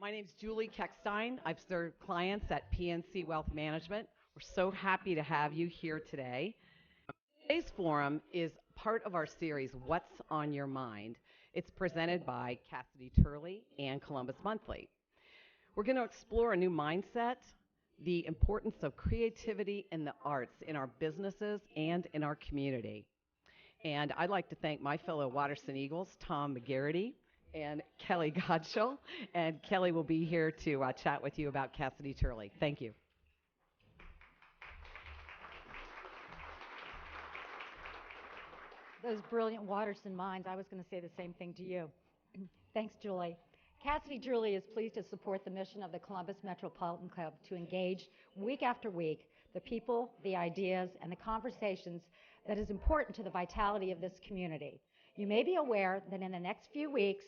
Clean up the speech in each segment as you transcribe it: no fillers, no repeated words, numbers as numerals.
My name is Julie Keckstein. I've served clients at PNC Wealth Management. We're so happy to have you here today. Today's forum is part of our series, What's on Your Mind? It's presented by Cassidy Turley and Columbus Monthly. We're going to explore a new mindset, the importance of creativity and the arts in our businesses and in our community. And I'd like to thank my fellow Watterson Eagles, Tom McGarity and Kelly Godshall. And Kelly will be here to chat with you about Cassidy Turley. Thank you. Those brilliant Watterson minds, I was going to say the same thing to you. Thanks, Julie. Cassidy Turley is pleased to support the mission of the Columbus Metropolitan Club to engage week after week the people, the ideas, and the conversations that is important to the vitality of this community. You may be aware that in the next few weeks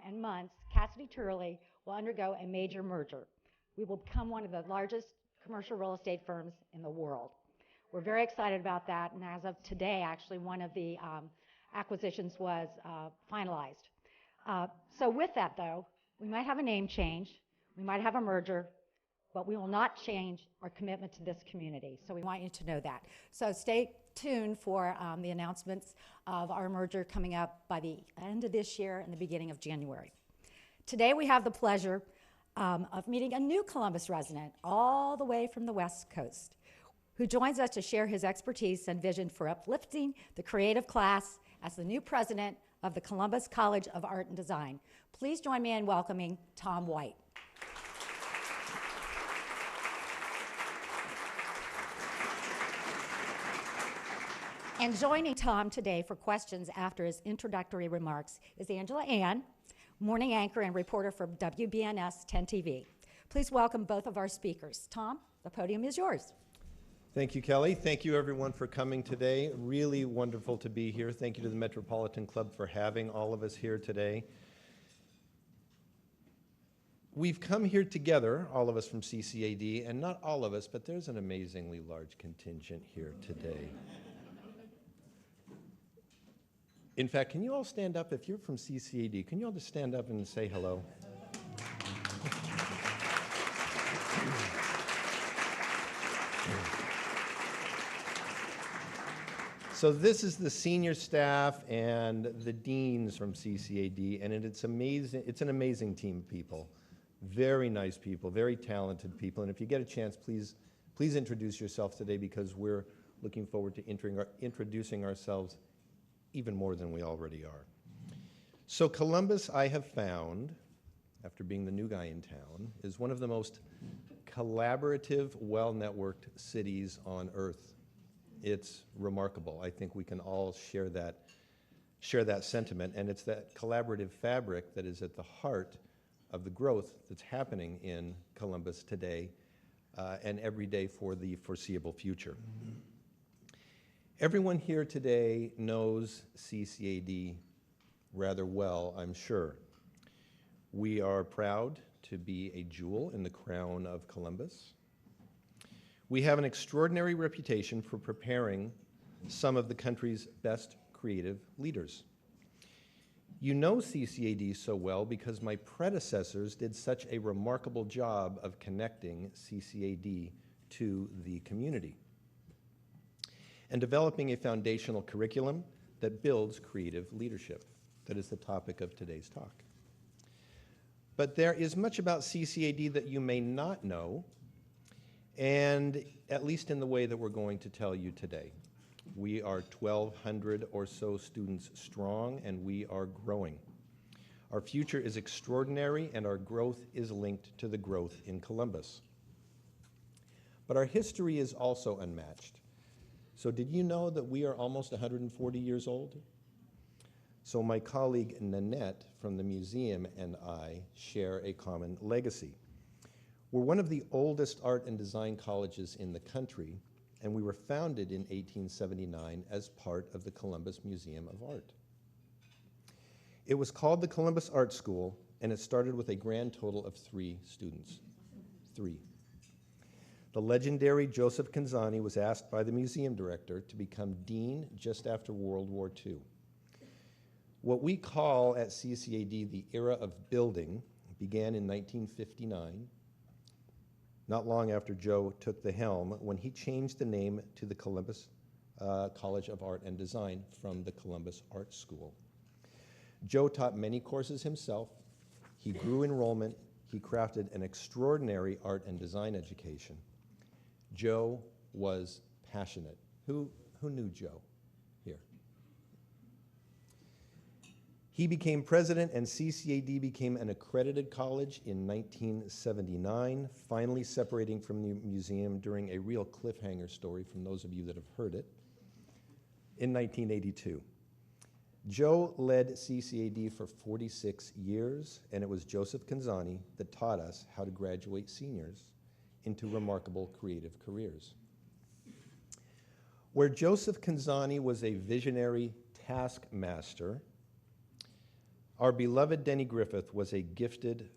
and months, Cassidy Turley will undergo a major merger. We will become one of the largest commercial real estate firms in the world. We're very excited about that, and as of today, actually, one of the acquisitions was finalized. So with that, though, we might have a name change, we might have a merger, but we will not change our commitment to this community. So we want you to know that. So stay tuned for the announcements of our merger coming up by the end of this year and the beginning of January. Today we have the pleasure of meeting a new Columbus resident all the way from the West Coast, who joins us to share his expertise and vision for uplifting the creative class as the new president of the Columbus College of Art and Design. Please join me in welcoming Tom White. And joining Tom today for questions after his introductory remarks is Angela Ann, morning anchor and reporter for WBNS-TV. Please welcome both of our speakers. Tom, the podium is yours. Thank you, Kelly. Thank you, everyone, for coming today. Really wonderful to be here. Thank you to the Metropolitan Club for having all of us here today. We've come here together, all of us from CCAD, and not all of us, but there's an amazingly large contingent here today. In fact, can you all stand up? If you're from CCAD, can you all just stand up and say hello? So this is the senior staff and the deans from CCAD, and it's amazing. It's an amazing team of people. Very nice people, very talented people. And if you get a chance, please introduce yourself today, because we're looking forward to introducing ourselves even more than we already are. So Columbus, I have found, after being the new guy in town, is one of the most collaborative, well-networked cities on earth. It's remarkable. I think we can all share that sentiment, and it's that collaborative fabric that is at the heart of the growth that's happening in Columbus today and every day for the foreseeable future. Everyone here today knows CCAD rather well, I'm sure. We are proud to be a jewel in the crown of Columbus. We have an extraordinary reputation for preparing some of the country's best creative leaders. You know CCAD so well because my predecessors did such a remarkable job of connecting CCAD to the community and developing a foundational curriculum that builds creative leadership. That is the topic of today's talk. But there is much about CCAD that you may not know, and at least in the way that we're going to tell you today. We are 1,200 or so students strong, and we are growing. Our future is extraordinary, and our growth is linked to the growth in Columbus. But our history is also unmatched. So did you know that we are almost 140 years old? So my colleague Nanette from the museum and I share a common legacy. We're one of the oldest art and design colleges in the country, and we were founded in 1879 as part of the Columbus Museum of Art. It was called the Columbus Art School, and it started with a grand total of 3 students. 3. The legendary Joseph Canzani was asked by the museum director to become dean just after World War II. What we call at CCAD the era of building began in 1959, not long after Joe took the helm, when he changed the name to the Columbus College of Art and Design from the Columbus Art School. Joe taught many courses himself. He grew enrollment. He crafted an extraordinary art and design education. Joe was passionate. Who knew Joe here? He became president, and CCAD became an accredited college in 1979, finally separating from the museum during a real cliffhanger story from those of you that have heard it, in 1982. Joe led CCAD for 46 years, and it was Joseph Canzani that taught us how to graduate seniors into remarkable creative careers. Where Joseph Canzani was a visionary taskmaster, our beloved Denny Griffith was a gifted,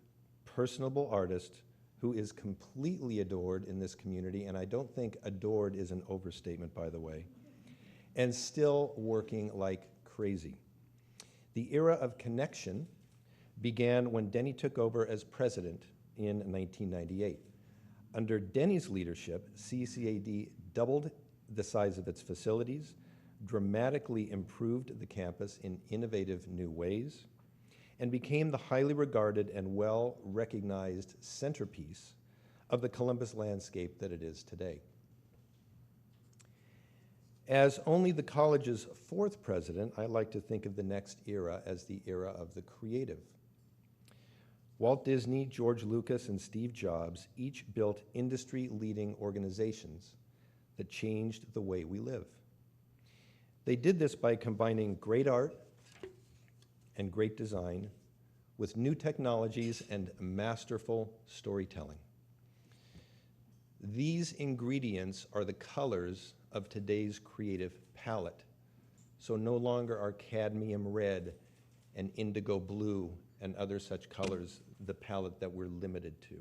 personable artist who is completely adored in this community, and I don't think adored is an overstatement, by the way, and still working like crazy. The era of connection began when Denny took over as president in 1998. Under Denny's leadership, CCAD doubled the size of its facilities, dramatically improved the campus in innovative new ways, and became the highly regarded and well-recognized centerpiece of the Columbus landscape that it is today. As only the college's fourth president, I like to think of the next era as the era of the creative. Walt Disney, George Lucas, and Steve Jobs each built industry-leading organizations that changed the way we live. They did this by combining great art and great design with new technologies and masterful storytelling. These ingredients are the colors of today's creative palette. So no longer are cadmium red and indigo blue and other such colors the palette that we're limited to.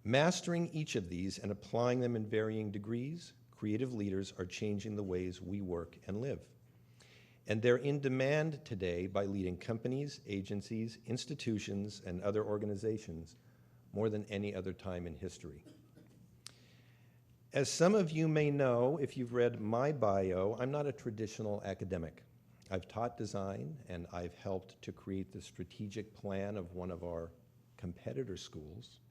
Mastering each of these and applying them in varying degrees, creative leaders are changing the ways we work and live. And they're in demand today by leading companies, agencies, institutions, and other organizations more than any other time in history. As some of you may know, if you've read my bio, I'm not a traditional academic. I've taught design, and I've helped to create the strategic plan of one of our competitor schools.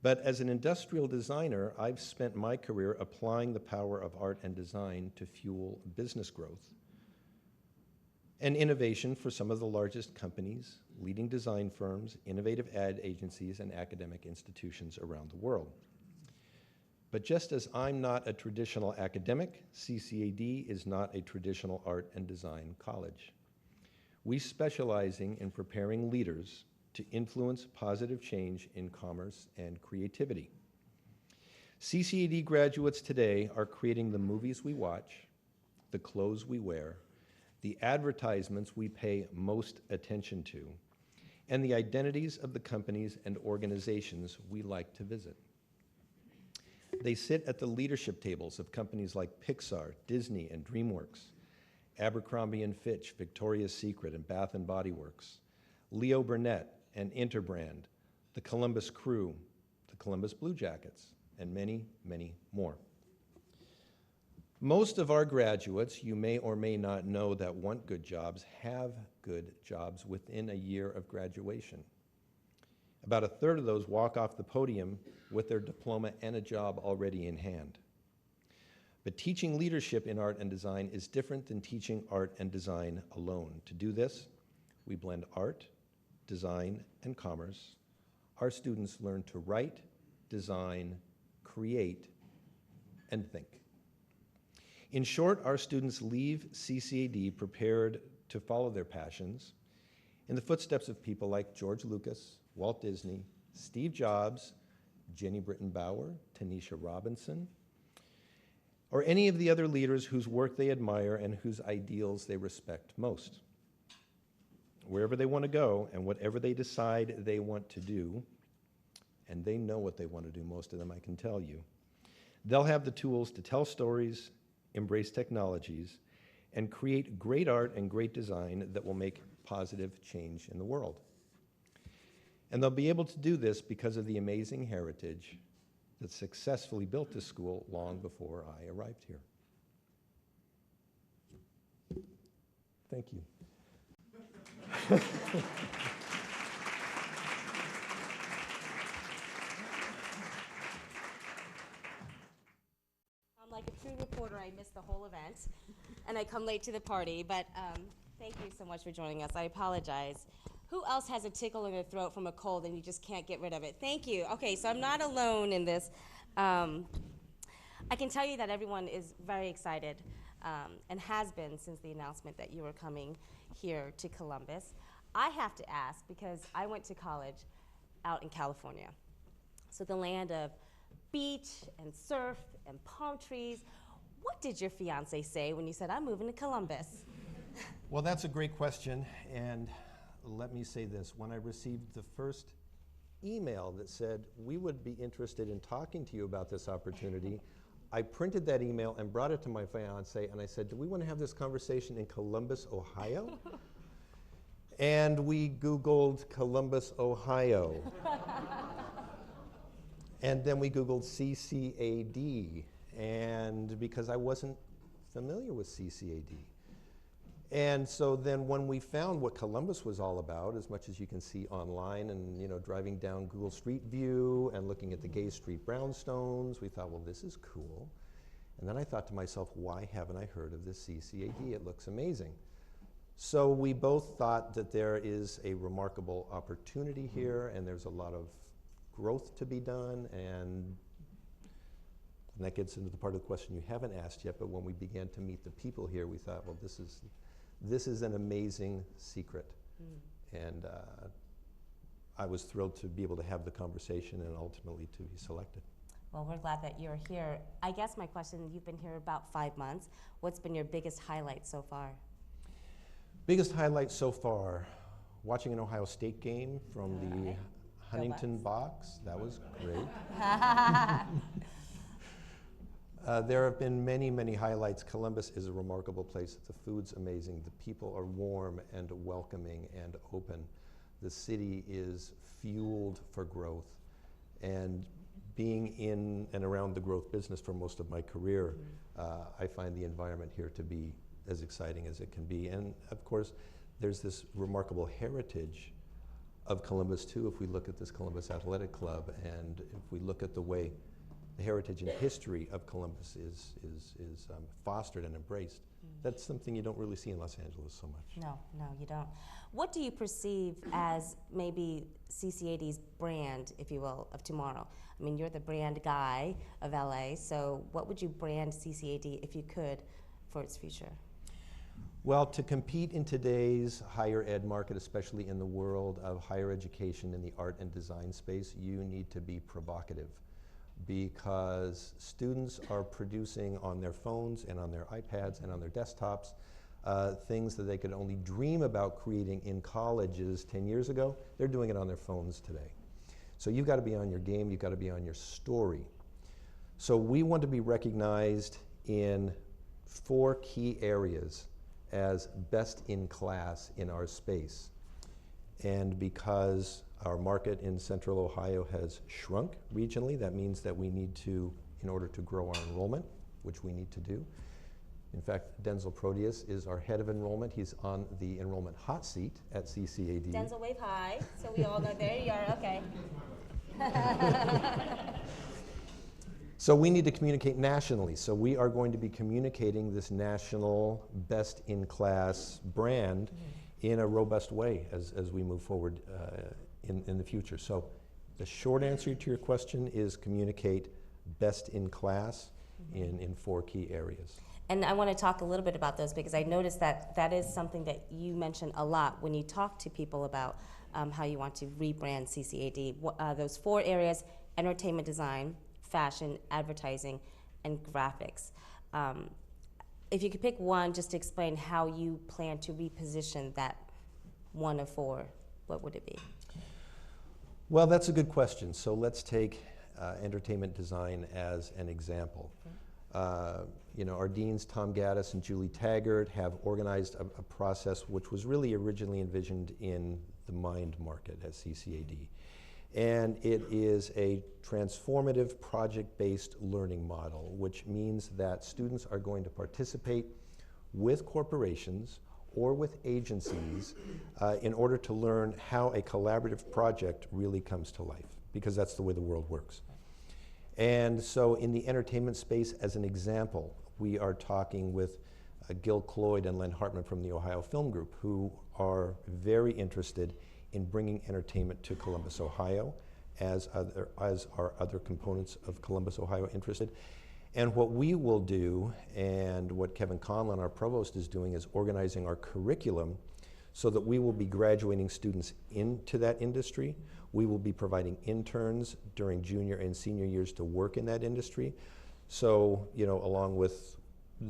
But as an industrial designer, I've spent my career applying the power of art and design to fuel business growth and innovation for some of the largest companies, leading design firms, innovative ad agencies, and academic institutions around the world. But just as I'm not a traditional academic, CCAD is not a traditional art and design college. We specializing in preparing leaders to influence positive change in commerce and creativity. CCAD graduates today are creating the movies we watch, the clothes we wear, the advertisements we pay most attention to, and the identities of the companies and organizations we like to visit. They sit at the leadership tables of companies like Pixar, Disney, and DreamWorks, Abercrombie & Fitch, Victoria's Secret, and Bath & Body Works, Leo Burnett and Interbrand, the Columbus Crew, the Columbus Blue Jackets, and many, many more. Most of our graduates, you may or may not know, that want good jobs have good jobs within a year of graduation. About a third of those walk off the podium with their diploma and a job already in hand. But teaching leadership in art and design is different than teaching art and design alone. To do this, we blend art, design, and commerce. Our students learn to write, design, create, and think. In short, our students leave CCAD prepared to follow their passions in the footsteps of people like George Lucas, Walt Disney, Steve Jobs, Jenny Britton Bauer, Tanisha Robinson, or any of the other leaders whose work they admire and whose ideals they respect most. Wherever they want to go and whatever they decide they want to do, and they know what they want to do, most of them, I can tell you, they'll have the tools to tell stories, embrace technologies, and create great art and great design that will make positive change in the world. And they'll be able to do this because of the amazing heritage that successfully built this school long before I arrived here. Thank you. I'm like a true reporter. I missed the whole event, and I come late to the party, but thank you so much for joining us. I apologize. Who else has a tickle in their throat from a cold and you just can't get rid of it? Thank you. Okay, so I'm not alone in this. I can tell you that everyone is very excited and has been since the announcement that you were coming here to Columbus. I have to ask, because I went to college out in California, so the land of beach and surf and palm trees. What did your fiance say when you said, I'm moving to Columbus? Well, that's a great question, and let me say this. When I received the first email that said, we would be interested in talking to you about this opportunity, I printed that email and brought it to my fiance, and I said, do we want to have this conversation in Columbus, Ohio? And we Googled Columbus, Ohio. And then we Googled CCAD, and because I wasn't familiar with CCAD. And so then when we found what Columbus was all about, as much as you can see online and driving down Google Street View and looking at the Gay Street brownstones, we thought, well, this is cool. And then I thought to myself, why haven't I heard of this CCAD? It looks amazing. So we both thought that there is a remarkable opportunity here, and there's a lot of growth to be done, and that gets into the part of the question you haven't asked yet, but when we began to meet the people here, we thought, well, this is an amazing secret. And I was thrilled to be able to have the conversation and ultimately to be selected. Well, we're glad that you're here. I guess my question, you've been here about 5 months. What's been your biggest highlight so far? Biggest highlight so far, watching an Ohio State game from the Huntington box. That was great. There have been many, many highlights. Columbus is a remarkable place. The food's amazing. The people are warm and welcoming and open. The city is fueled for growth. And being in and around the growth business for most of my career, I find the environment here to be as exciting as it can be. And of course, there's this remarkable heritage of Columbus too, if we look at this Columbus Athletic Club, and if we look at the way the heritage and history of Columbus is fostered and embraced. That's something you don't really see in Los Angeles so much. No, you don't. What do you perceive as maybe CCAD's brand, if you will, of tomorrow? I mean, you're the brand guy of LA, so what would you brand CCAD, if you could, for its future? Well, to compete in today's higher ed market, especially in the world of higher education in the art and design space, you need to be provocative, because students are producing on their phones and on their iPads and on their desktops things that they could only dream about creating in colleges 10 years ago. They're doing it on their phones today. So you've got to be on your game, you've got to be on your story. So we want to be recognized in 4 key areas as best in class in our space. And because our market in Central Ohio has shrunk regionally, that means that we need to, in order to grow our enrollment, which we need to do. In fact, Denzel Proteus is our head of enrollment. He's on the enrollment hot seat at CCAD. Denzel, wave hi, so we all know. There you are, okay. So we need to communicate nationally. So we are going to be communicating this national best-in-class brand in a robust way as we move forward in the future. So the short answer to your question is communicate best in class in 4 key areas. And I want to talk a little bit about those, because I noticed that that is something that you mention a lot when you talk to people about how you want to rebrand CCAD. Those 4 areas: entertainment design, fashion, advertising, and graphics. If you could pick one just to explain how you plan to reposition that one of 4, what would it be? Well, that's a good question. So let's take entertainment design as an example. Our deans, Tom Gaddis and Julie Taggart, have organized a process which was really originally envisioned in the mind market as CCAD. And it is a transformative project-based learning model, which means that students are going to participate with corporations or with agencies in order to learn how a collaborative project really comes to life, because that's the way the world works. And so in the entertainment space, as an example, we are talking with Gil Cloyd and Len Hartman from the Ohio Film Group, who are very interested in bringing entertainment to Columbus, Ohio, as are other components of Columbus, Ohio, interested. And what we will do, and what Kevin Conlon, our provost, is doing, is organizing our curriculum so that we will be graduating students into that industry. We will be providing interns during junior and senior years to work in that industry. So, along with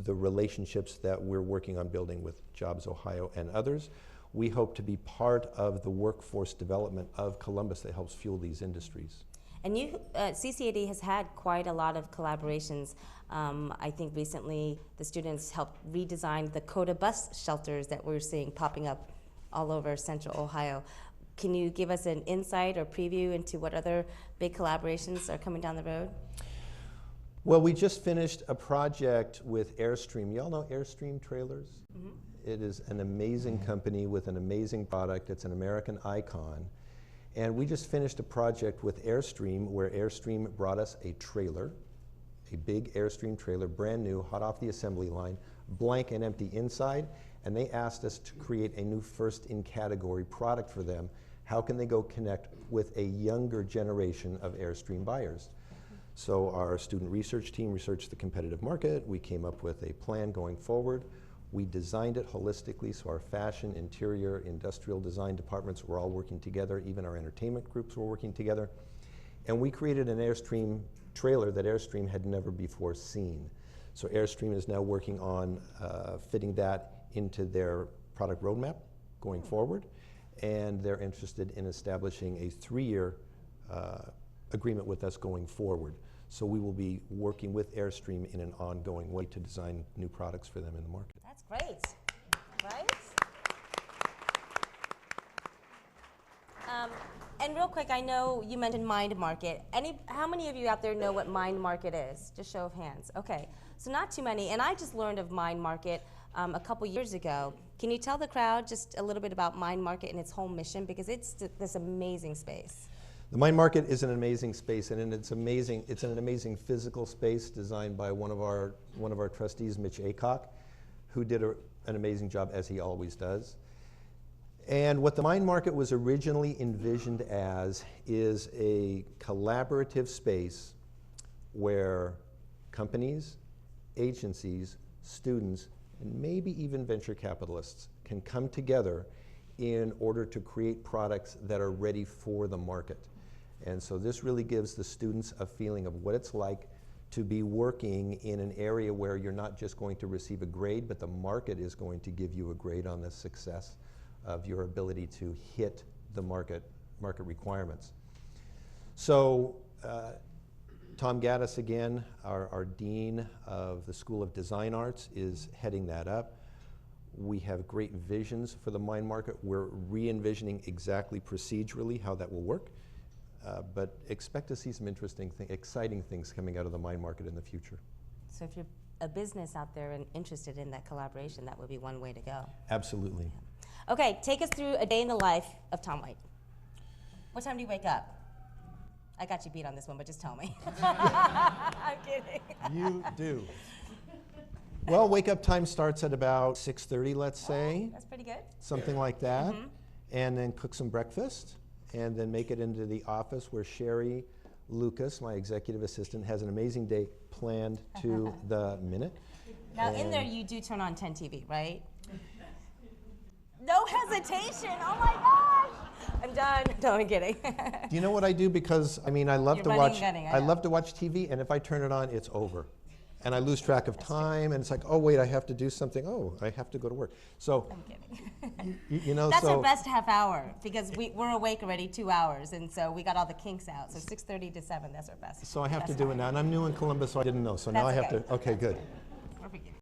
the relationships that we're working on building with Jobs Ohio and others, we hope to be part of the workforce development of Columbus that helps fuel these industries. And CCAD has had quite a lot of collaborations. I think recently the students helped redesign the CODA bus shelters that we're seeing popping up all over Central Ohio. Can you give us an insight or preview into what other big collaborations are coming down the road? Well, we just finished a project with Airstream. Y'all know Airstream trailers? Mm-hmm. It is an amazing company with an amazing product. It's an American icon. And we just finished a project with Airstream where Airstream brought us a trailer, a big Airstream trailer, brand new, hot off the assembly line, blank and empty inside, and they asked us to create a new first-in-category product for them. How can they go connect with a younger generation of Airstream buyers? So our student research team researched the competitive market. We came up with a plan going forward. We designed it holistically, so our fashion, interior, industrial design departments were all working together. Even our entertainment groups were working together. And we created an Airstream trailer that Airstream had never before seen. So Airstream is now working on fitting that into their product roadmap going forward. And they're interested in establishing a 3-year agreement with us going forward. So we will be working with Airstream in an ongoing way to design new products for them in the market. That's great, right? And real quick, I know you mentioned mind market. How many of you out there know what mind market is? Just show of hands. Okay, so not too many. And I just learned of mind market a couple years ago. Can you tell the crowd just a little bit about mind market and its whole mission? Because it's this amazing space. The mind market is an amazing space, and it's amazing. It's an amazing physical space designed by one of our trustees, Mitch Aycock, who did an amazing job, as he always does. And what the mind market was originally envisioned as is a collaborative space where companies, agencies, students, and maybe even venture capitalists can come together in order to create products that are ready for the market. And so this really gives the students a feeling of what it's like to be working in an area where you're not just going to receive a grade, but the market is going to give you a grade on the success of your ability to hit the market requirements. So Tom Gaddis, again, our Dean of the School of Design Arts, is heading that up. We have great visions for the mind market. We're re-envisioning exactly procedurally how that will work, but expect to see some interesting, exciting things coming out of the mind market in the future. So if you're a business out there and interested in that collaboration, that would be one way to go. Absolutely. Yeah. Okay, take us through a day in the life of Tom White. What time do you wake up? I got you beat on this one, but just tell me. I'm kidding. You do. Well, wake-up time starts at about 6:30, let's say. Oh, that's pretty good. Something like that. Mm-hmm. And then cook some breakfast, and then make it into the office where Sherry Lucas, my executive assistant, has an amazing day planned to the minute. Now, in there, you do turn on 10 TV, right? No hesitation. Oh, my gosh. I'm done. No, I'm kidding. Do you know what I do? Because, I mean, I love to watch TV, and if I turn it on, it's over. and I lose track of time, and it's like, oh wait, I have to do something. Oh, I have to go to work. So, I'm kidding. you know, That's so our best half hour because we're awake already 2 hours, and so we got all the kinks out. So 6:30 to 7, that's our best. so I have to best do it time. now, and I'm new in Columbus, so I didn't know. So now I That's have okay. to. Okay, good. We're forgiven.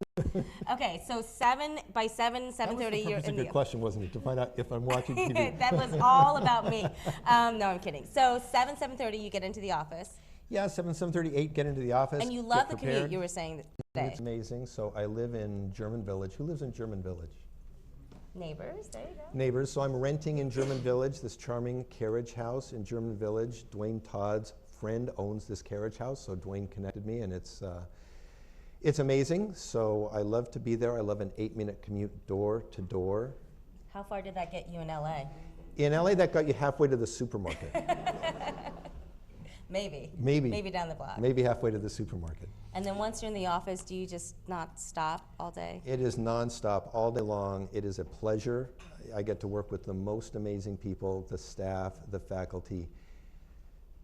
Okay, so 7:30, you're That was a in good the. question, wasn't it? To find out if I'm watching TV. That was all about me. No, I'm kidding. So 7:30, you get into the office, Yeah, 7:30, 8, get into the office. and you get love the commute. prepared. You were saying today. It's amazing. So I live in German Village. Who lives in German Village? Neighbors, there you go. Neighbors. So I'm renting in German Village, this charming carriage house in German Village. Dwayne Todd's friend owns this carriage house, so Dwayne connected me, and it's amazing. So I love to be there. I love an 8-minute commute door to door. How far did that get you in LA? In LA, that got you halfway to the supermarket. Maybe. Maybe. Maybe down the block. Maybe halfway to the supermarket. And then once you're in the office, do you just not stop all day? It is nonstop all day long. It is a pleasure. I get to work with the most amazing people, the staff, the faculty,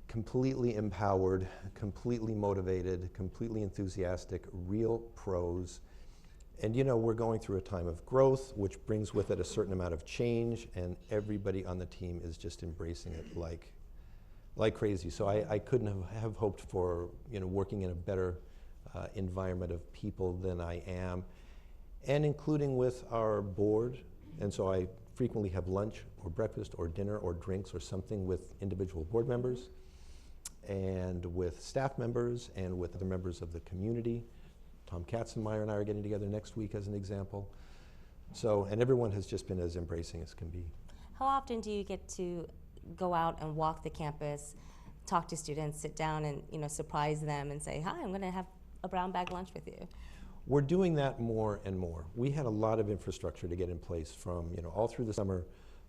completely empowered, completely motivated, completely enthusiastic, real pros. And you know, we're going through a time of growth, which brings with it a certain amount of change, and everybody on the team is just embracing it like crazy. So I couldn't have hoped for, you know, working in a better environment of people than I am, and including with our board. And so I frequently have lunch or breakfast or dinner or drinks or something with individual board members and with staff members and with other members of the community. Tom Katzenmeyer and I are getting together next week as an example. So, and everyone has just been as embracing as can be. How often do you get to go out and walk the campus, talk to students, sit down and, you know, surprise them and say, hi, I'm going to have a brown bag lunch with you? We're doing that more and more. We had a lot of infrastructure to get in place from, you know, all through the summer,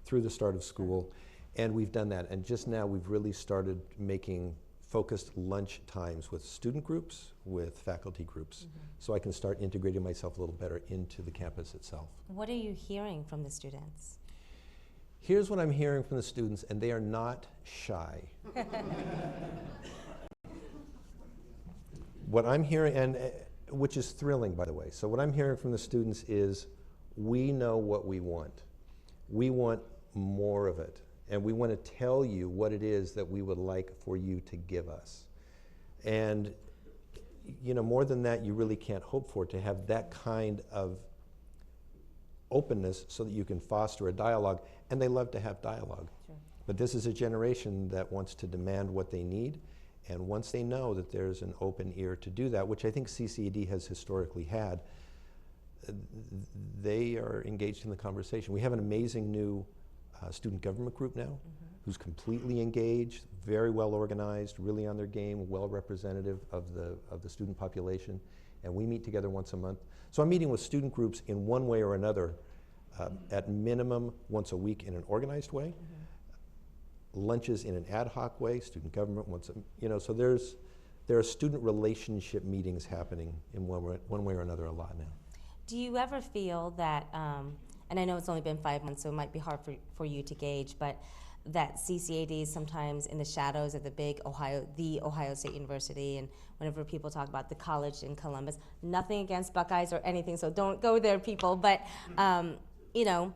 through the start of school, and we've done that. And just now we've really started making focused lunch times with student groups, with faculty groups, so I can start integrating myself a little better into the campus itself. What are you hearing from the students? Here's what I'm hearing from the students, and they are not shy. What I'm hearing, and which is thrilling, by the way. So what I'm hearing from the students is, we know what we want. We want more of it, and we want to tell you what it is that we would like for you to give us. And you know, more than that, you really can't hope for, to have that kind of openness so that you can foster a dialogue, and they love to have dialogue. Sure. But this is a generation that wants to demand what they need, and once they know that there's an open ear to do that, which I think CCAD has historically had, they are engaged in the conversation. We have an amazing new student government group now, who's completely engaged, very well organized, really on their game, well representative of the student population, and we meet together once a month. So I'm meeting with student groups in one way or another, at minimum once a week in an organized way, lunches in an ad hoc way, student government once a, you know, so there are student relationship meetings happening in one way or another a lot now. Do you ever feel that, and I know it's only been 5 months, so it might be hard for you to gauge, but that CCAD is sometimes in the shadows of the big Ohio State University, and whenever people talk about the college in Columbus, nothing against Buckeyes or anything, so don't go there, people, but you know,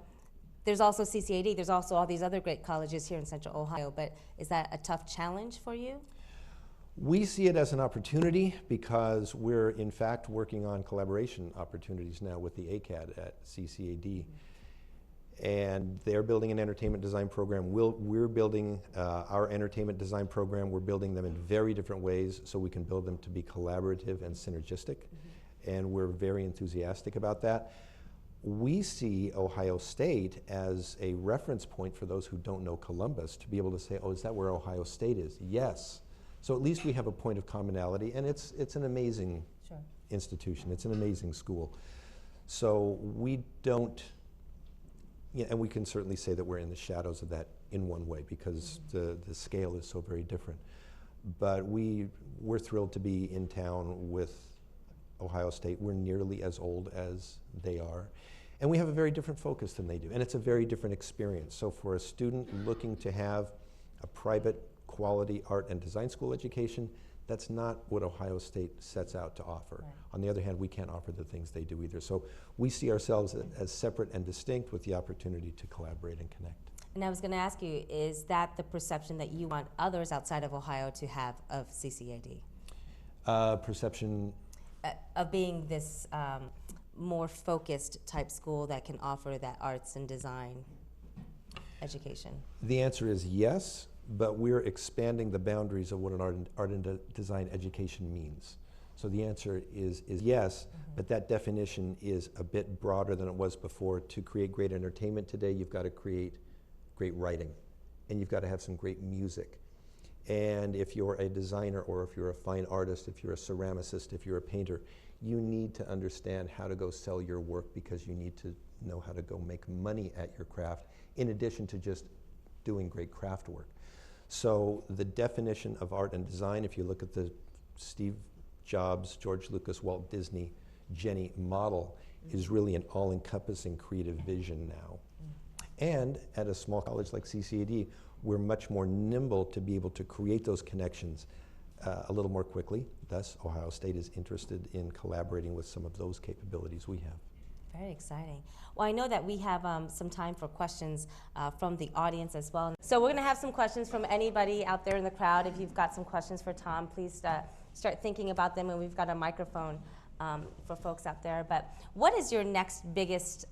there's also CCAD, there's also all these other great colleges here in Central Ohio, but is that a tough challenge for you? We see it as an opportunity because we're in fact working on collaboration opportunities now with the ACAD at CCAD. And they're building an entertainment design program. We're building our entertainment design program. We're building them in very different ways so we can build them to be collaborative and synergistic. And we're very enthusiastic about that. We see Ohio State as a reference point for those who don't know Columbus to be able to say, oh, is that where Ohio State is? Yes. So at least we have a point of commonality, and it's an amazing institution. It's an amazing school. So we don't, yeah, and we can certainly say that we're in the shadows of that in one way because the scale is so very different. But we're thrilled to be in town with Ohio State. We're nearly as old as they are. And we have a very different focus than they do. And it's a very different experience. So for a student looking to have a private quality art and design school education, That's not what Ohio State sets out to offer. Right. On the other hand, we can't offer the things they do either. So we see ourselves as separate and distinct with the opportunity to collaborate and connect. And I was going to ask you, is that the perception that you want others outside of Ohio to have of CCAD? Perception? Of being this more focused type school that can offer that arts and design education? The answer is yes, but we're expanding the boundaries of what an art and design education means. So the answer is yes, but that definition is a bit broader than it was before. To create great entertainment today, you've got to create great writing, and you've got to have some great music. And if you're a designer, or if you're a fine artist, if you're a ceramicist, if you're a painter, you need to understand how to go sell your work, because you need to know how to go make money at your craft, in addition to just doing great craft work. So the definition of art and design, if you look at the Steve Jobs, George Lucas, Walt Disney, Jenny model, is really an all-encompassing creative vision now. And at a small college like CCAD, we're much more nimble to be able to create those connections a little more quickly. Thus, Ohio State is interested in collaborating with some of those capabilities we have. Very exciting. Well, I know that we have some time for questions from the audience as well. So we're going to have some questions from anybody out there in the crowd. If you've got some questions for Tom, please start thinking about them, and we've got a microphone for folks out there. But what is your next biggest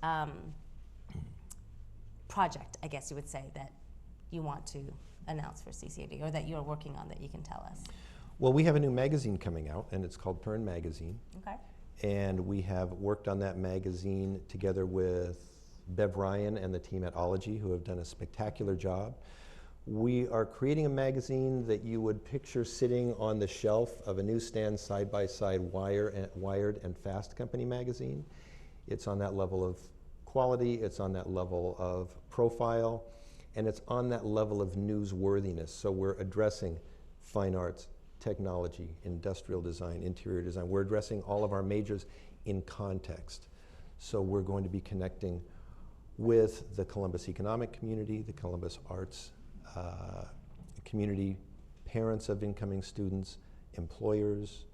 project, I guess you would say, that you want to announce for CCAD, or that you're working on that you can tell us? Well, we have a new magazine coming out, and it's called Turn Magazine. Okay. And we have worked on that magazine together with Bev Ryan and the team at Ology, who have done a spectacular job. We are creating a magazine that you would picture sitting on the shelf of a newsstand side-by-side Wired and Fast Company magazine. It's on that level of quality, it's on that level of profile, and it's on that level of newsworthiness. So we're addressing fine arts, technology, industrial design, interior design. We're addressing all of our majors in context. So we're going to be connecting with the Columbus economic community, the Columbus arts community, parents of incoming students, employers.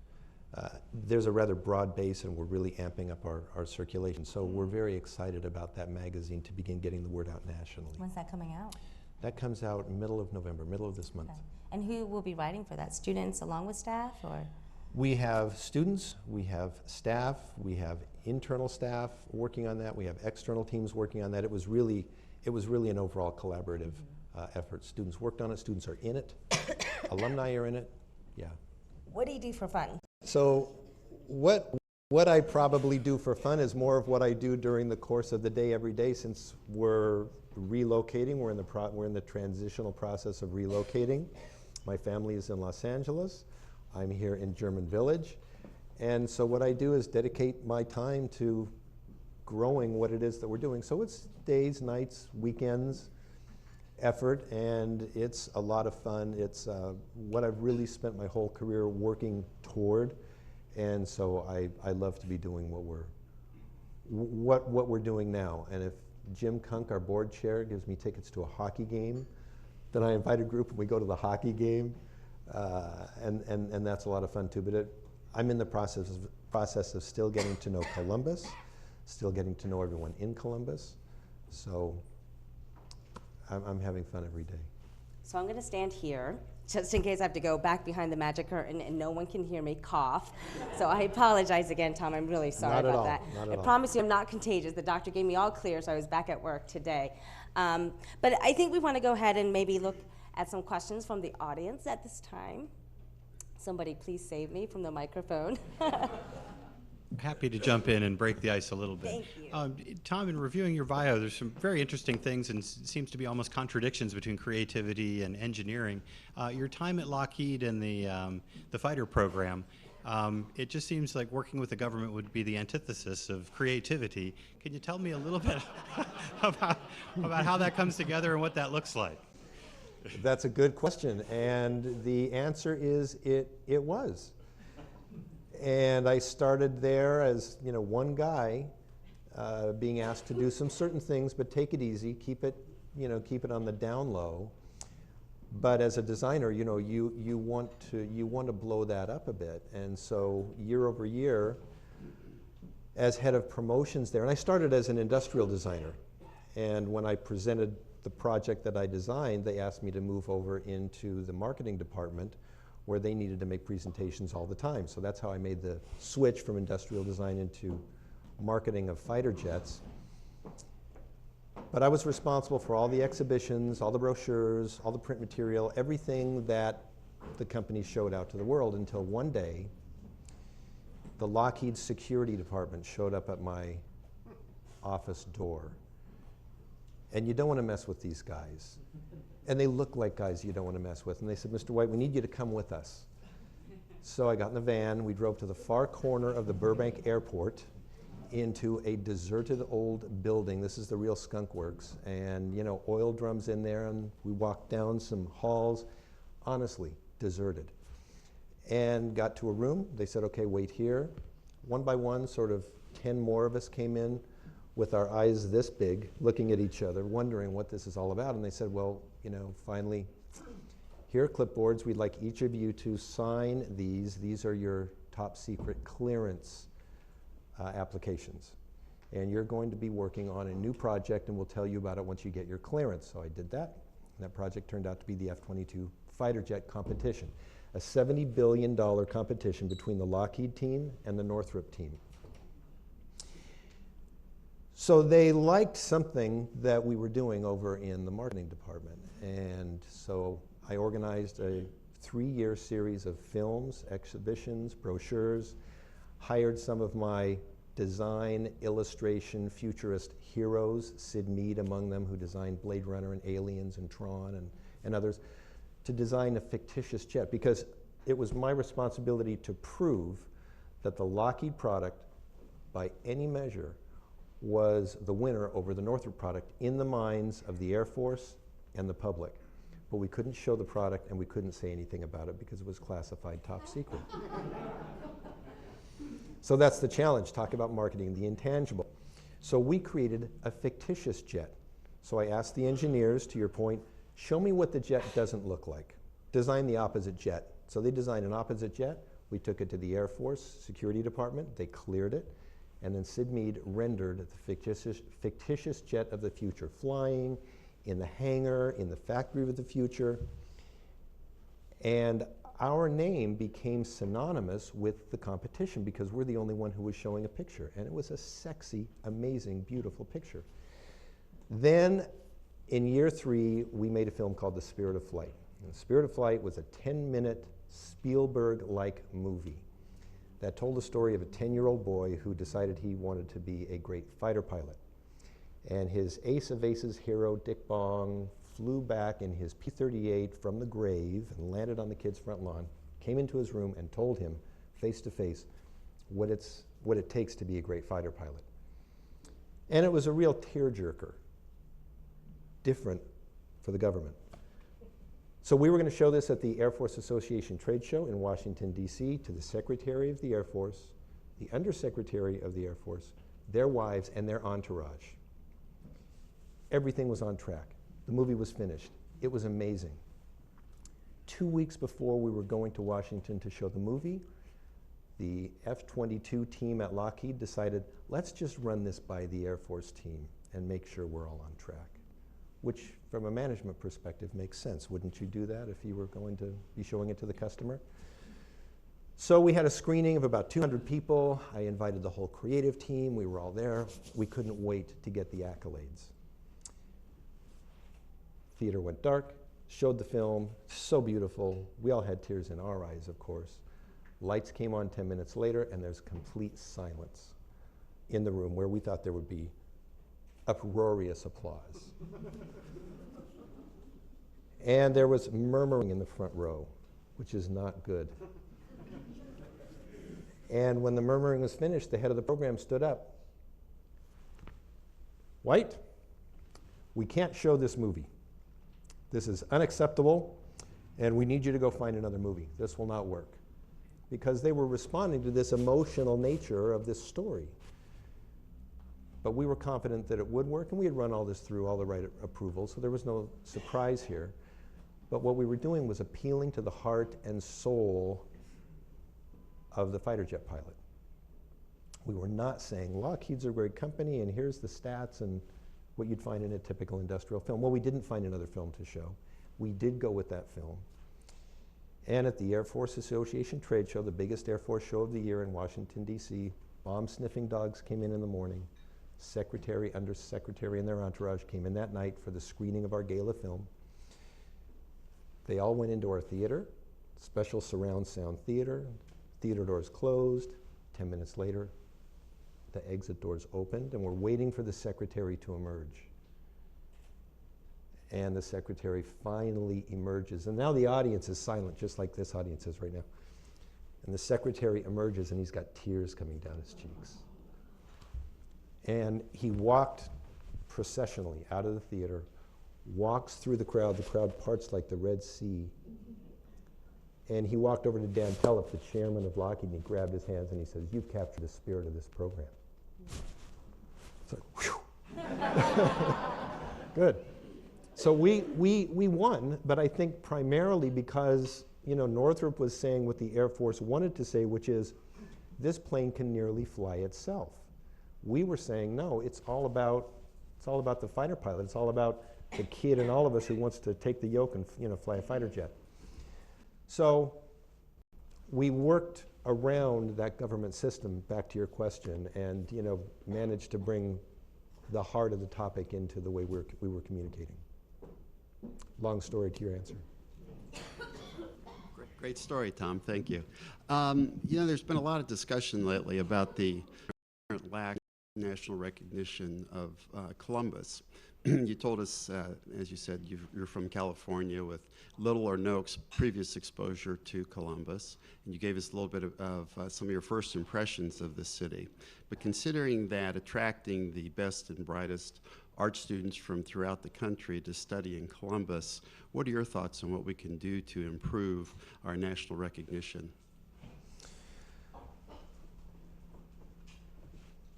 There's a rather broad base, and we're really amping up our circulation. So we're very excited about that magazine to begin getting the word out nationally. When's that coming out? That comes out middle of November, middle of this month. Okay. And who will be writing for that? Students along with staff, or? We have students, we have staff, we have internal staff working on that, we have external teams working on that. It was really an overall collaborative effort. Students worked on it, students are in it, alumni are in it, yeah. What do you do for fun? So what I probably do for fun is more of what I do during the course of the day every day, since we're relocating. We're in the transitional process of relocating. My family is in Los Angeles. I'm here in German Village. And so what I do is dedicate my time to growing what it is that we're doing. So it's days, nights, weekends, effort, and it's a lot of fun. It's what I've really spent my whole career working toward. And so I love to be doing what we're doing now. And if Jim Kunk, our board chair, gives me tickets to a hockey game, then I invite a group and we go to the hockey game. And that's a lot of fun too. But I'm in the process of still getting to know Columbus, still getting to know everyone in Columbus. So I'm having fun every day. So I'm going to stand here, just in case I have to go back behind the magic curtain and no one can hear me cough. So I apologize again, Tom. I'm really sorry about that. I promise you I'm not contagious. The doctor gave me all clear, so I was back at work today. But I think we want to go ahead and maybe look at some questions from the audience at this time. Somebody please save me from the microphone. Happy to jump in and break the ice a little bit. Thank you. Tom, in reviewing your bio, there's some very interesting things, and seems to be almost contradictions between creativity and engineering. Your time at Lockheed and the fighter program, it just seems like working with the government would be the antithesis of creativity. Can you tell me a little bit about how that comes together and what that looks like? That's a good question, and the answer is it was. And I started there as one guy, being asked to do some certain things, but take it easy, keep it on the down low. But as a designer, you know, you want to blow that up a bit. And so year over year, as head of promotions there, and I started as an industrial designer. And when I presented the project that I designed, they asked me to move over into the marketing department where they needed to make presentations all the time. So that's how I made the switch from industrial design into marketing of fighter jets. But I was responsible for all the exhibitions, all the brochures, all the print material, everything that the company showed out to the world until one day, the Lockheed security department showed up at my office door. And you don't want to mess with these guys. And they look like guys you don't want to mess with. And they said, Mr. White, we need you to come with us. So I got in the van. We drove to the far corner of the Burbank airport into a deserted old building. This is the real skunk works. And, you know, oil drums in there. And we walked down some halls, honestly, deserted. And got to a room. They said, okay, wait here. One by one, sort of 10 more of us came in with our eyes this big, looking at each other, wondering what this is all about. And they said, well, you know, finally, here are clipboards. We'd like each of you to sign these. These are your top secret clearance applications. And you're going to be working on a new project, and we'll tell you about it once you get your clearance. So I did that. And that project turned out to be the F-22 fighter jet competition, a $70 billion competition between the Lockheed team and the Northrop team. So they liked something that we were doing over in the marketing department. And so I organized a 3-year series of films, exhibitions, brochures, hired some of my design, illustration, futurist heroes, Sid Mead among them, who designed Blade Runner and Aliens and Tron and others, to design a fictitious jet, because it was my responsibility to prove that the Lockheed product, by any measure, was the winner over the Northrop product in the minds of the Air Force and the public. But we couldn't show the product and we couldn't say anything about it because it was classified top secret. So that's the challenge, talk about marketing the intangible. So we created a fictitious jet. So I asked the engineers, to your point, show me what the jet doesn't look like. Design the opposite jet. So they designed an opposite jet. We took it to the Air Force Security Department. They cleared it. And then Sid Mead rendered the fictitious jet of the future, flying in the hangar, in the factory of the future. And our name became synonymous with the competition because we're the only one who was showing a picture. And it was a sexy, amazing, beautiful picture. Then in year 3, we made a film called The Spirit of Flight. And The Spirit of Flight was a 10-minute Spielberg-like movie that told the story of a 10-year-old boy who decided he wanted to be a great fighter pilot. And his ace of aces hero, Dick Bong, flew back in his P-38 from the grave and landed on the kid's front lawn, came into his room and told him face to face what it takes to be a great fighter pilot. And it was a real tearjerker, different for the government. So we were going to show this at the Air Force Association trade show in Washington, D.C. to the Secretary of the Air Force, the Undersecretary of the Air Force, their wives, and their entourage. Everything was on track. The movie was finished. It was amazing. 2 weeks before we were going to Washington to show the movie, the F-22 team at Lockheed decided, let's just run this by the Air Force team and make sure we're all on track. Which, from a management perspective, makes sense. Wouldn't you do that if you were going to be showing it to the customer? So we had a screening of about 200 people. I invited the whole creative team. We were all there. We couldn't wait to get the accolades. Theater went dark, showed the film, so beautiful. We all had tears in our eyes, of course. Lights came on 10 minutes later, and there's complete silence in the room where we thought there would be uproarious applause. And there was murmuring in the front row, which is not good. And when the murmuring was finished, the head of the program stood up. White, we can't show this movie. This is unacceptable, and we need you to go find another movie. This will not work. Because they were responding to this emotional nature of this story. But we were confident that it would work, and we had run all this through all the right approvals, so there was no surprise here. But what we were doing was appealing to the heart and soul of the fighter jet pilot. We were not saying, Lockheed's a great company, and here's the stats and what you'd find in a typical industrial film. Well, we didn't find another film to show. We did go with that film. And at the Air Force Association trade show, the biggest Air Force show of the year in Washington, D.C., bomb-sniffing dogs came in the morning. Secretary, undersecretary, and their entourage came in that night for the screening of our gala film. They all went into our theater, special surround sound theater. Theater doors closed. 10 minutes later, the exit doors opened, and we're waiting for the secretary to emerge. And the secretary finally emerges. And now the audience is silent, just like this audience is right now. And the secretary emerges, and he's got tears coming down his cheeks. And he walked processionally out of the theater, walks through the crowd parts like the Red Sea. And he walked over to Dan Pellip, the chairman of Lockheed, and he grabbed his hands and he says, "You've captured the spirit of this program." It's like, whew. Good. So we won, but I think primarily because, you know, Northrop was saying what the Air Force wanted to say, which is, this plane can nearly fly itself. We were saying, no, it's all about the fighter pilot. It's all about the kid in all of us who wants to take the yoke and, you know, fly a fighter jet. So we worked around that government system, back to your question, and, you know, managed to bring the heart of the topic into the way we were communicating. Long story to your answer. Great story, Tom. Thank you. You know, there's been a lot of discussion lately about the current lack of national recognition of Columbus. You told us, as you said, you're from California with little or no previous exposure to Columbus, and you gave us a little bit of some of your first impressions of the city. But considering that attracting the best and brightest art students from throughout the country to study in Columbus, what are your thoughts on what we can do to improve our national recognition?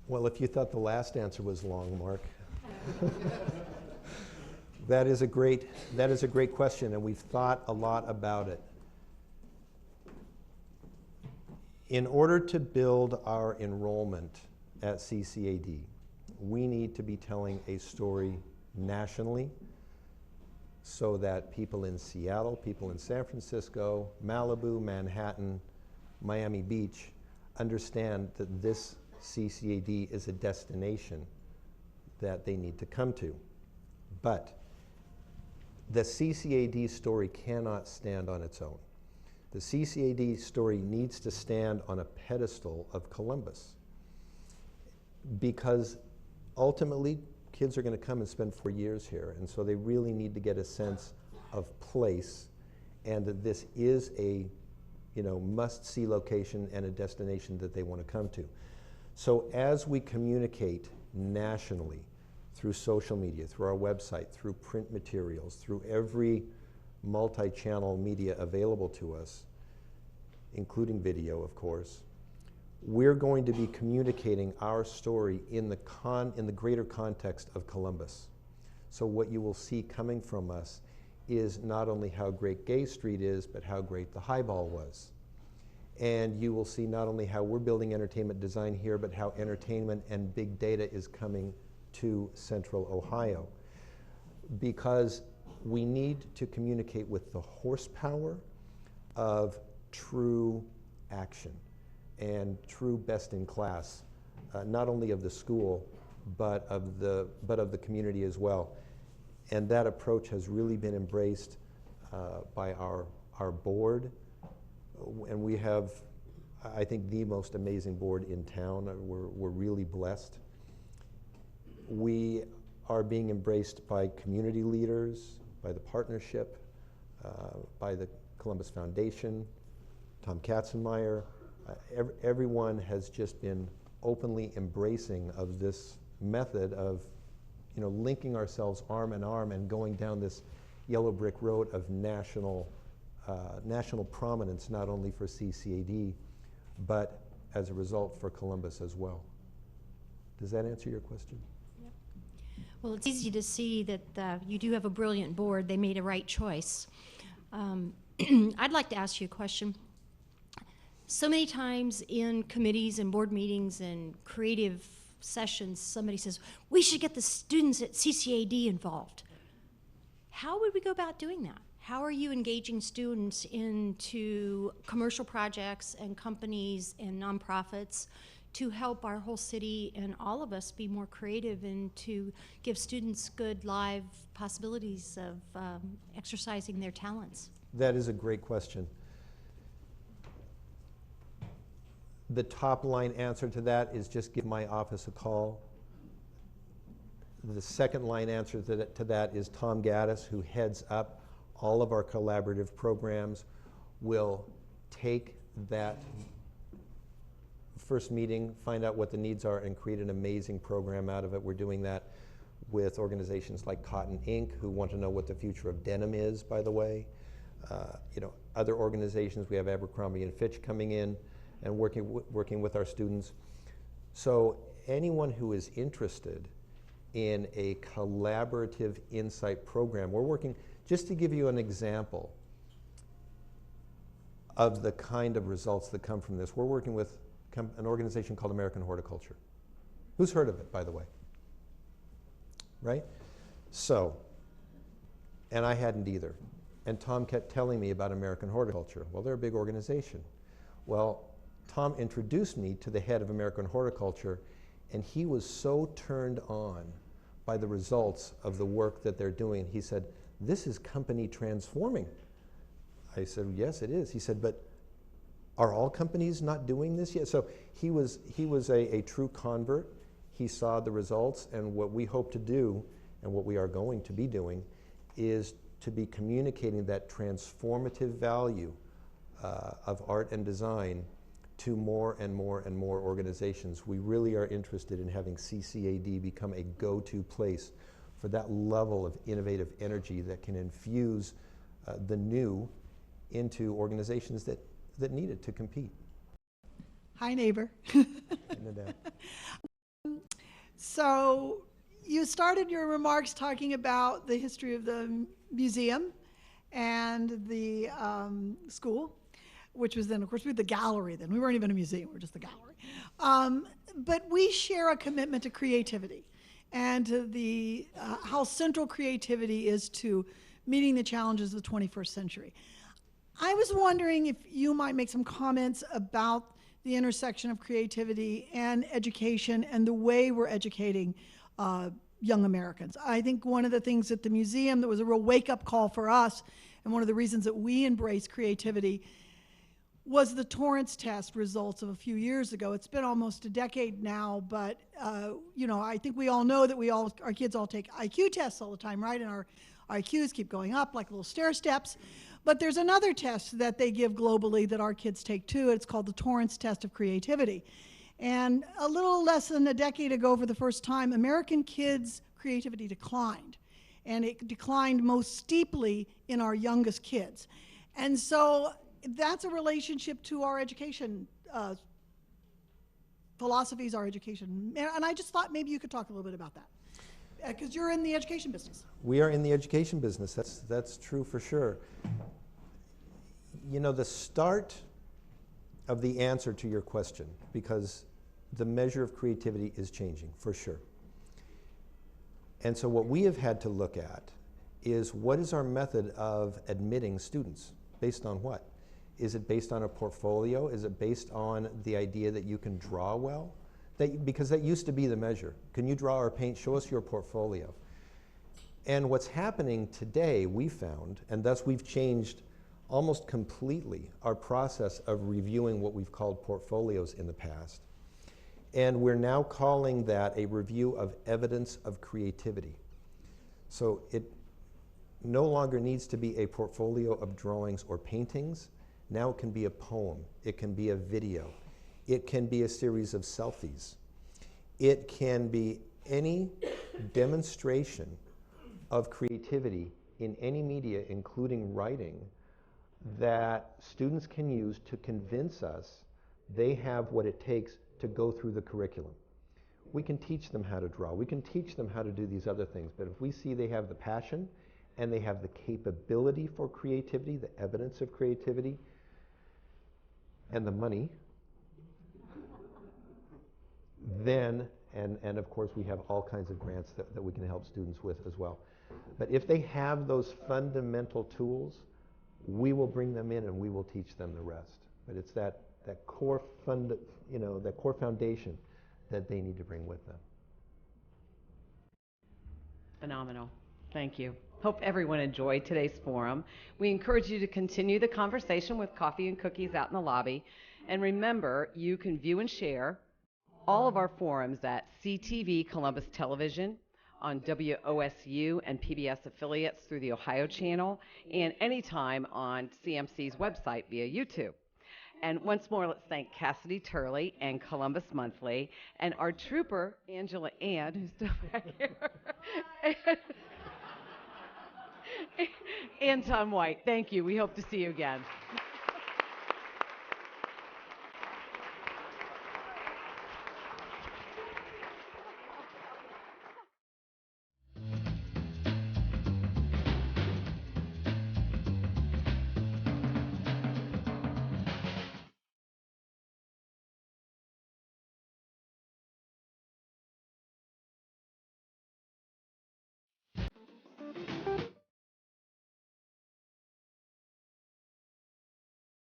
Well, if you thought the last answer was long, Mark. That is a great question, and we've thought a lot about it. In order to build our enrollment at CCAD, we need to be telling a story nationally so that people in Seattle, people in San Francisco, Malibu, Manhattan, Miami Beach understand that this CCAD is a destination that they need to come to. But the CCAD story cannot stand on its own. The CCAD story needs to stand on a pedestal of Columbus, because ultimately kids are going to come and spend 4 years here, and so they really need to get a sense of place, and that this is a, you know, must-see location and a destination that they want to come to. So as we communicate nationally, through social media, through our website, through print materials, through every multi-channel media available to us, including video, of course, we're going to be communicating our story in the greater context of Columbus. So what you will see coming from us is not only how great Gay Street is, but how great the Highball was. And you will see not only how we're building entertainment design here, but how entertainment and big data is coming to Central Ohio. Because we need to communicate with the horsepower of true action and true best in class, not only of the school, but of the community as well. And that approach has really been embraced by our board. And we have, I think, the most amazing board in town. We're really blessed. We are being embraced by community leaders, by the partnership, by the Columbus Foundation, Tom Katzenmeyer. Everyone has just been openly embracing of this method of, you know, linking ourselves arm in arm and going down this yellow brick road of national prominence, not only for CCAD, but as a result for Columbus as well. Does that answer your question? Well, it's easy to see that you do have a brilliant board. They made a right choice. I'd like to ask you a question. So many times in committees and board meetings and creative sessions, somebody says, we should get the students at CCAD involved. How would we go about doing that? How are you engaging students into commercial projects and companies and nonprofits to help our whole city and all of us be more creative and to give students good live possibilities of exercising their talents? That is a great question. The top line answer to that is just give my office a call. The second line answer to that is Tom Gaddis, who heads up all of our collaborative programs, will take that first meeting, find out what the needs are, and create an amazing program out of it. We're doing that with organizations like Cotton Inc., who want to know what the future of denim is, by the way. Other organizations, we have Abercrombie and Fitch coming in and working with our students. So anyone who is interested in a collaborative insight program, we're working, just to give you an example of the kind of results that come from this, we're working with an organization called American Horticulture. Who's heard of it, by the way? Right? So, and I hadn't either. And Tom kept telling me about American Horticulture. Well, they're a big organization. Well, Tom introduced me to the head of American Horticulture, and he was so turned on by the results of the work that they're doing. He said, this is company transforming. I said, yes, it is. He said, but are all companies not doing this yet? So he was a true convert. He saw the results, and what we hope to do, and what we are going to be doing, is to be communicating that transformative value of art and design to more and more and more organizations. We really are interested in having CCAD become a go-to place for that level of innovative energy that can infuse the new into organizations that need it to compete. Hi, neighbor. No doubt. So you started your remarks talking about the history of the museum and the school, which was then, of course, we had the gallery then. We weren't even a museum, we were just the gallery. But we share a commitment to creativity and to the how central creativity is to meeting the challenges of the 21st century. I was wondering if you might make some comments about the intersection of creativity and education and the way we're educating young Americans. I think one of the things at the museum that was a real wake-up call for us, and one of the reasons that we embrace creativity, was the Torrance test results of a few years ago. It's been almost a decade now, but I think we all know that our kids all take IQ tests all the time, right? And our IQs keep going up like little stair steps. But there's another test that they give globally that our kids take too. It's called the Torrance test of creativity. And a little less than a decade ago, for the first time, American kids' creativity declined. And it declined most steeply in our youngest kids. And so that's a relationship to our education philosophies, our education. And I just thought maybe you could talk a little bit about that. Because you're in the education business. We are in the education business. That's true for sure. The start of the answer to your question, because the measure of creativity is changing, for sure. And so what we have had to look at is, what is our method of admitting students? Based on what? Is it based on a portfolio? Is it based on the idea that you can draw well? Because that used to be the measure. Can you draw or paint? Show us your portfolio. And what's happening today, we found, and thus we've changed almost completely our process of reviewing what we've called portfolios in the past. And we're now calling that a review of evidence of creativity. So it no longer needs to be a portfolio of drawings or paintings. Now it can be a poem. It can be a video. It can be a series of selfies. It can be any demonstration of creativity in any media, including writing, that students can use to convince us they have what it takes to go through the curriculum. We can teach them how to draw. We can teach them how to do these other things. But if we see they have the passion and they have the capability for creativity, the evidence of creativity, and the money, then, and of course we have all kinds of grants that we can help students with as well. But if they have those fundamental tools, we will bring them in and we will teach them the rest. But it's that core that core foundation that they need to bring with them. Phenomenal. Thank you. Hope everyone enjoyed today's forum. We encourage you to continue the conversation with coffee and cookies out in the lobby. And remember, you can view and share all of our forums at CTV Columbus Television, on WOSU and PBS affiliates through the Ohio channel, and anytime on CMC's website via YouTube. And once more, let's thank Cassidy Turley and Columbus Monthly, and our trooper, Angela Ann, who's still back here, and Tom White. Thank you. We hope to see you again.